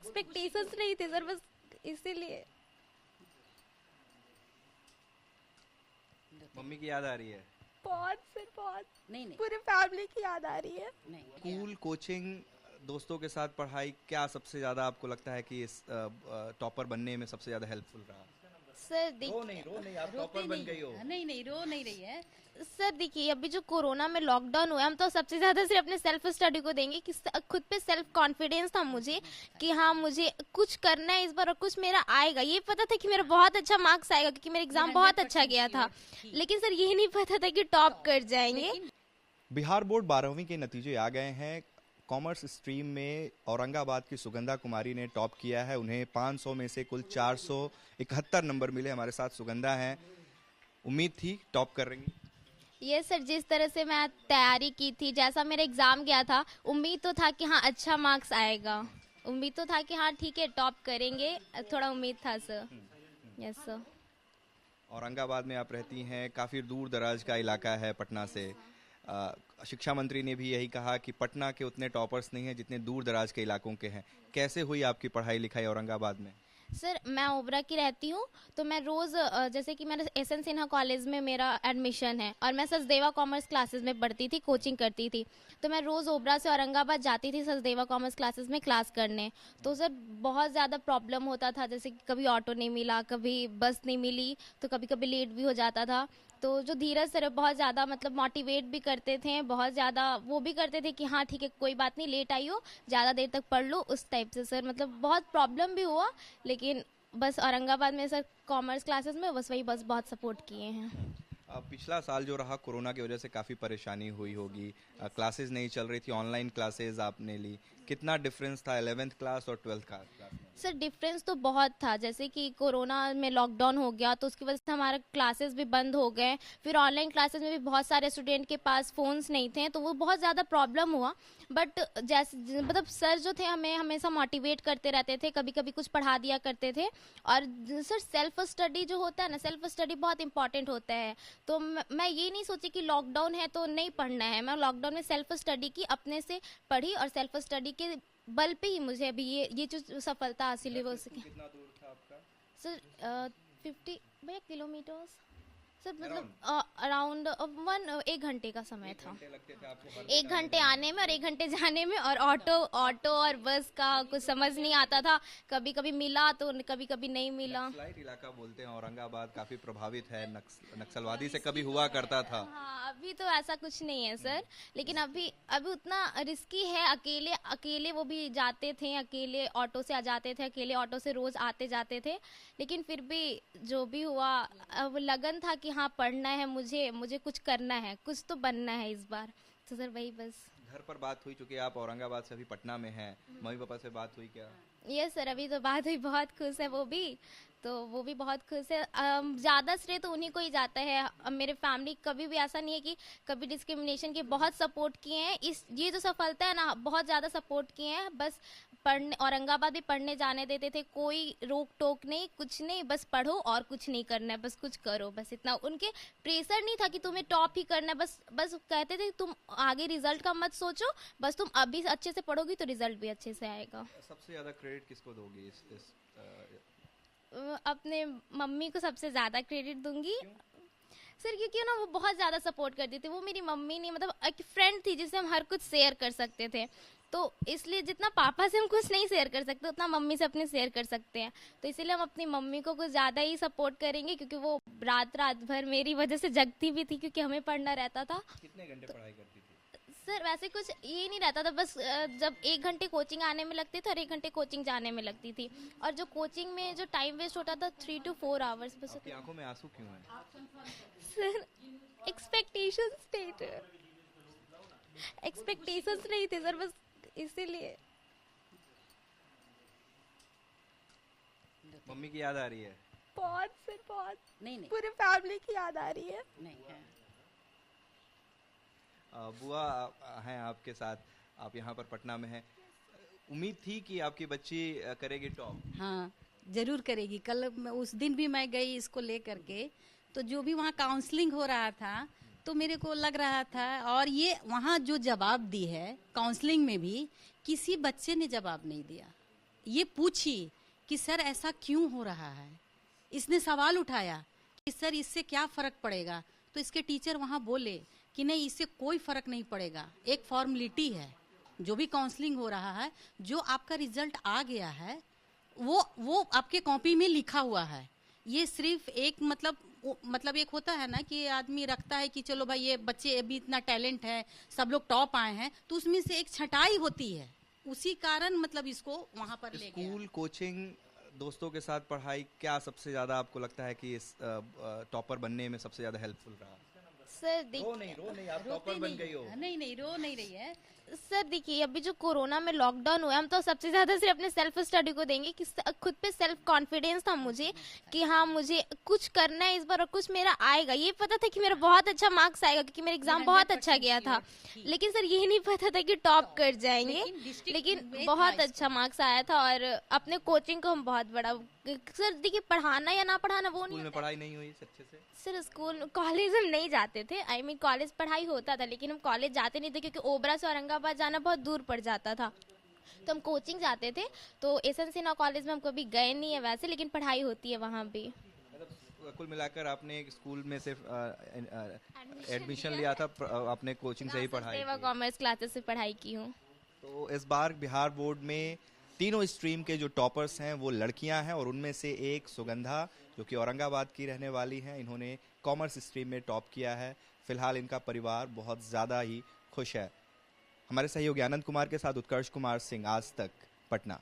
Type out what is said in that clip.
Expectations नहीं थे sir, बस इसीलिए। मम्मी की याद आ रही है? बहुत सर, बहुत। नहीं नहीं पूरे फैमिली की याद आ रही है। नहीं, स्कूल, कोचिंग, दोस्तों के साथ पढ़ाई, क्या सबसे ज्यादा आपको लगता है कि इस टॉपर बनने में सबसे ज्यादा हेल्पफुल रहा? सर रो नहीं, आप टॉपर बन गई हो। नहीं नहीं, रो नहीं रही है। सर देखिए, अभी जो कोरोना में लॉकडाउन हुआ, हम तो सबसे ज्यादा सिर्फ अपने सेल्फ स्टडी को देंगे कि खुद पे सेल्फ कॉन्फिडेंस था मुझे कि हाँ मुझे कुछ करना है इस बार और कुछ मेरा आएगा। ये पता था कि मेरा बहुत अच्छा मार्क्स आएगा क्योंकि मेरा एग्जाम बहुत अच्छा गया था, लेकिन सर ये नहीं पता था कि टॉप कर जाएंगे। बिहार बोर्ड 12वीं के नतीजे आ गए हैं। कॉमर्स स्ट्रीम में औरंगाबाद की सुगंधा कुमारी ने टॉप किया है। उन्हें 500 में से कुल 471 नंबर मिले। हमारे साथ सुगंधा हैं। उम्मीद थी टॉप करेंगी? ये सर, जिस तरह से मैं तैयारी की थी, जैसा मेरा एग्जाम गया था, उम्मीद तो था कि हाँ अच्छा मार्क्स आएगा, उम्मीद तो था कि हाँ ठीक है टॉप करेंगे, थोड़ा उम्मीद था सर। Yes sir. औरंगाबाद में आप रहती हैं, काफ़ी दूर दराज का इलाका है पटना से। शिक्षा मंत्री ने भी यही कहा कि पटना के उतने टॉपर्स नहीं हैं जितने दूर दराज के इलाकों के हैं। कैसे हुई आपकी पढ़ाई लिखाई औरंगाबाद में? सर मैं ओबरा की रहती हूँ, तो मैं रोज़ जैसे कि मेरा एस एन सिन्हा कॉलेज में मेरा एडमिशन है और मैं सचदेवा कॉमर्स क्लासेस में पढ़ती थी, कोचिंग करती थी, तो मैं रोज़ ओबरा से औरंगाबाद जाती थी सचदेवा कॉमर्स क्लासेस में क्लास करने। तो सर बहुत ज़्यादा प्रॉब्लम होता था, जैसे कि कभी ऑटो नहीं मिला, कभी बस नहीं मिली, तो कभी कभी लेट भी हो जाता था। तो जो धीरज सर बहुत ज़्यादा मतलब मोटिवेट भी करते थे, बहुत ज़्यादा वो भी करते थे कि हाँ ठीक है कोई बात नहीं, लेट आई हो, ज़्यादा देर तक पढ़ लो, उस टाइप से सर मतलब बहुत प्रॉब्लम भी हुआ, लेकिन बस औरंगाबाद में सर कॉमर्स क्लासेस में बस वही बस बहुत सपोर्ट किए हैं। पिछला साल जो रहा कोरोना की वजह से काफ़ी परेशानी हुई होगी। क्लासेस नहीं चल रही थी, ऑनलाइन क्लासेस आपने ली। कितना डिफरेंस था 11th क्लास और 12th क्लास में? सर डिफरेंस तो बहुत था, जैसे कि कोरोना में लॉकडाउन हो गया तो उसकी वजह से हमारे क्लासेस भी बंद हो गए, फिर ऑनलाइन क्लासेस में भी बहुत सारे स्टूडेंट के पास फ़ोन्स नहीं थे, तो वो बहुत ज़्यादा प्रॉब्लम हुआ। बट जैसे मतलब सर जो थे हमें हमेशा मोटिवेट करते रहते थे, कभी कभी कुछ पढ़ा दिया करते थे। और सर सेल्फ स्टडी जो होता है ना, सेल्फ स्टडी बहुत इंपॉर्टेंट होता है। तो मैं ये नहीं सोची कि लॉकडाउन है तो नहीं पढ़ना है, मैं लॉकडाउन में सेल्फ स्टडी की, अपने से पढ़ी और सेल्फ स्टडी के बल पे ही मुझे अभी ये जो सफलता हासिल हुई वो सके। कितना दूर था आपका? सर 50 भैया किलोमीटर्स सर, मतलब अराउंड 1 घंटे का समय था। लगते थे आपको? 1 घंटे आने में और 1 घंटे जाने में, और ऑटो और बस का कुछ समझ नहीं आता था, कभी कभी मिला तो कभी कभी नहीं मिला। नक्सलाइट इलाका बोलते हैं औरंगाबाद, काफी प्रभावित है नक्सलवादी से, कभी हुआ करता था। हाँ अभी तो ऐसा कुछ नहीं है सर, लेकिन अभी उतना रिस्की है। अकेले वो भी जाते थे, अकेले ऑटो से आ जाते थे, अकेले ऑटो से रोज आते जाते थे, लेकिन फिर भी जो भी हुआ, अब लगन था कि हाँ पढ़ना है, मुझे कुछ करना है, कुछ तो बनना है इस बार, तो सर वही बस। घर पर बात हुई, चूंकि आप औरंगाबाद से अभी पटना में हैं, मम्मी पापा से बात हुई क्या? ये सर अभी तो बात हुई, बहुत खुश है वो भी, तो वो भी बहुत खुश है। ज़्यादा श्रेय तो उन्हीं को ही जाता है। मेरे फैमिली कभी भी ऐसा नहीं है कि कभी डिस्क्रिमिनेशन के, बहुत सपोर्ट किए हैं। ये जो सफलता है ना, बहुत ज़्यादा सपोर्ट किए हैं। बस पढ़ने, औरंगाबाद भी पढ़ने जाने देते थे, कोई रोक टोक नहीं, कुछ नहीं, बस पढ़ो और कुछ नहीं करना है, बस कुछ करो, बस इतना। उनके प्रेशर नहीं था कि तुम्हें टॉप ही करना है, बस कहते थे तुम आगे रिजल्ट का मत सोचो, बस तुम अभी अच्छे से पढ़ोगी तो रिजल्ट भी अच्छे से आएगा। सबसे ज्यादा क्रेडिट किसको दोगी अपने मम्मी को सबसे ज़्यादा क्रेडिट दूंगी सर, क्योंकि ना वो बहुत ज़्यादा सपोर्ट करती थी। वो मेरी मम्मी नहीं, मतलब एक फ्रेंड थी जिससे हम हर कुछ शेयर कर सकते थे, तो इसलिए जितना पापा से हम कुछ नहीं शेयर कर सकते उतना मम्मी से अपने शेयर कर सकते हैं, तो इसीलिए हम अपनी मम्मी को कुछ ज़्यादा ही सपोर्ट करेंगे, क्योंकि वो रात भर मेरी वजह से जगती भी थी, क्योंकि हमें पढ़ना रहता था। कितने घंटे पढ़ाई करती थी? सर वैसे कुछ ये नहीं रहता था, बस जब 1 घंटे कोचिंग आने में लगती थी और 1 घंटे कोचिंग जाने में लगती थी, और जो कोचिंग में जो टाइम वेस्ट होता था 3 to 4 आवर्स बस। आपकी आंखों में आंसू क्यों हैं? सर एक्सपेक्टेशंस नहीं थे सर, बस इसीलिए। मम्मी की याद आ रही है? बहुत सर, बहुत। नहीं नहीं पूरे फैमिली की याद आ रही है। नहीं है। बुआ हैं आपके साथ, आप यहाँ पर पटना में हैं, उम्मीद थी कि आपकी बच्ची करेगी टॉप? हाँ जरूर करेगी। कल उस दिन भी मैं गई इसको लेकर के, तो जो भी वहाँ काउंसलिंग हो रहा था तो मेरे को लग रहा था, और ये वहाँ जो जवाब दी है काउंसलिंग में भी, किसी बच्चे ने जवाब नहीं दिया। ये पूछी कि सर ऐसा क्यों हो रहा है। इसने सवाल उठाया कि सर इससे क्या फर्क पड़ेगा, तो इसके टीचर वहाँ बोले कि नहीं, इससे कोई फर्क नहीं पड़ेगा, एक फॉर्मेलिटी है। जो भी काउंसलिंग हो रहा है, जो आपका रिजल्ट आ गया है वो आपके कॉपी में लिखा हुआ है। ये सिर्फ एक मतलब एक होता है ना कि आदमी रखता है कि चलो भाई ये बच्चे अभी इतना टैलेंट है, सब लोग टॉप आए हैं, तो उसमें से एक छटाई होती है, उसी कारण मतलब इसको वहां पर ले गया। स्कूल, कोचिंग, दोस्तों के साथ पढ़ाई, क्या सबसे ज्यादा आपको लगता है कि इस टॉपर बनने में सबसे ज्यादा हेल्पफुल रहा? सर रो नहीं, आप टॉपर बन गई हो। नहीं, रो नहीं रही है। सर देखिए, अभी जो कोरोना में लॉकडाउन हुआ है, हम तो सबसे ज्यादा सिर्फ अपने सेल्फ स्टडी को देंगे कि खुद पे सेल्फ कॉन्फिडेंस था मुझे कि हाँ मुझे कुछ करना है इस बार और कुछ मेरा आएगा। ये पता था कि मेरा बहुत अच्छा मार्क्स आएगा क्योंकि मेरा एग्जाम बहुत अच्छा गया था, लेकिन सर ये नहीं पता था कि टॉप कर जाएंगे। लेकिन बहुत अच्छा मार्क्स आया था और अपने कोचिंग को हम बहुत बड़ा, सर देखिए पढ़ाना या ना पढ़ाना वो स्कूल नहीं, में पढ़ाई नहीं हुई अच्छे से? सर स्कूल कॉलेज हम नहीं जाते थे, आई मीन कॉलेज पढ़ाई होता था लेकिन हम कॉलेज जाते नहीं थे क्योंकि ओबरा से औरंगाबाद जाना बहुत दूर पड़ जाता था, तो हम कोचिंग जाते थे। तो एसएन सिन्हा कॉलेज में हम कभी गए नहीं है वैसे, लेकिन पढ़ाई होती है वहाँ भी। मतलब कुल मिलाकर आपने एक स्कूल में सिर्फ एडमिशन लिया था, आपने कोचिंग से ही पढ़ाई सेवा की। कॉमर्स क्लासेस से पढ़ाई की हूँ। तो इस बार बिहार बोर्ड में तीनों स्ट्रीम के जो टॉपर्स हैं वो लड़कियां हैं और उनमें से एक सुगंधा जो कि औरंगाबाद की रहने वाली हैं, इन्होंने कॉमर्स स्ट्रीम में टॉप किया है। फिलहाल इनका परिवार बहुत ज़्यादा ही खुश है। हमारे सहयोगी आनंद कुमार के साथ उत्कर्ष कुमार सिंह, आज तक, पटना।